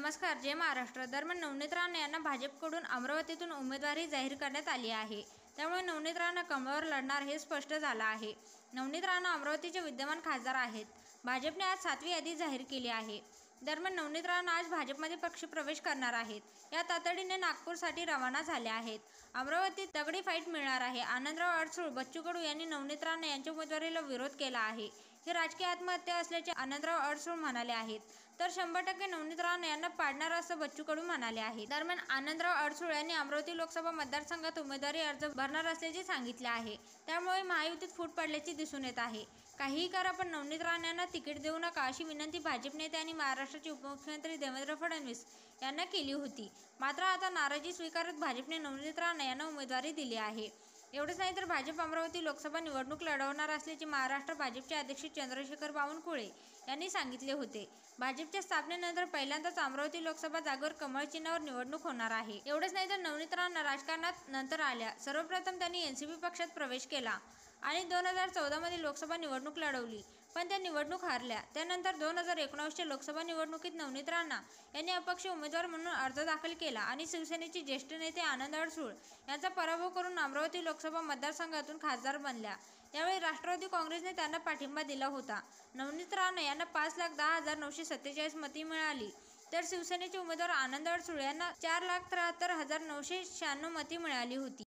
नमस्कार. जय महाराष्ट्र. दरम्यान नवनीत राणे यांना भाजपकडून अमरावतीतून उमेदवारी जाहीर करण्यात आली आहे. त्यामुळे नवनीत राणे कमळावर लढणार हे स्पष्ट झालं आहे. नवनीत राणे अमरावतीचे विद्यमान खासदार आहेत. भाजपने आज 7वी यादी जाहीर केली आहे. दरम्यान नवनीत राणे आज भाजपमध्ये पक्षप्रवेश करणार आहेत. या तातडीने नागपूरसाठी रवाना झाल्या आहेत. अमरावतीत तगडी फाईट मिळणार आहे. आनंदराव अडसूळ, बच्चू कडू यांनी नवनीत राणे यांच्या उमेदवारीला विरोध केला आहे. ही राजकीय आत्महत्या असल्याचे आनंदराव अडसूळ म्हणाले आहेत. तर 100% नवनीत राणे यांना पाडणार असं बच्चू कडू म्हणाले आहेत. दरम्यान आनंदराव अडसूळ यांनी अमरावती लोकसभा मतदारसंघात उमेदवारी अर्ज भरणार असल्याचे सांगितले आहे. त्यामुळे महायुतीत फूट पडल्याचे दिसून येत आहे. काहीही करा पण नवनीत राणे यांना तिकीट देऊ नका अशी विनंती भाजप नेते आणि महाराष्ट्राचे उपमुख्यमंत्री देवेंद्र फडणवीस यांना केली होती. मात्र आता नाराजी स्वीकारत भाजपने नवनीत राणे यांना उमेदवारी दिली आहे. एवढेच नाही तर भाजप अमरावती लोकसभा निवडणूक लढवणार असल्याचे महाराष्ट्र भाजपचे अध्यक्ष चंद्रशेखर बावनकुळे यांनी सांगितले होते. भाजपच्या स्थापनेनंतर पहिल्यांदाच अमरावती लोकसभा जागेवर कमळ चिन्हावर निवडणूक होणार आहे. एवढेच नाही तर नवनीत राणे राजकारणात नंतर आल्या. सर्वप्रथम त्यांनी एनसीपी पक्षात प्रवेश केला आणि 2014 मध्ये लोकसभा निवडणूक लढवली, पण त्या निवडणूक हारल्या. त्यानंतर 2019च्या लोकसभा निवडणुकीत नवनीत राणे यांनी अपक्ष उमेदवार म्हणून अर्ज दाखल केला आणि शिवसेनेचे ज्येष्ठ नेते आनंद अडसूळ यांचा पराभव करून अमरावती लोकसभा मतदारसंघातून खासदार बनल्या. यावेळी राष्ट्रवादी काँग्रेसने त्यांना पाठिंबा दिला होता. नवनीत राणे यांना 5,10,947 मते मिळाली, तर शिवसेनेचे उमेदवार आनंद अडसूळ यांना 4,73,996 मते मिळाली होती.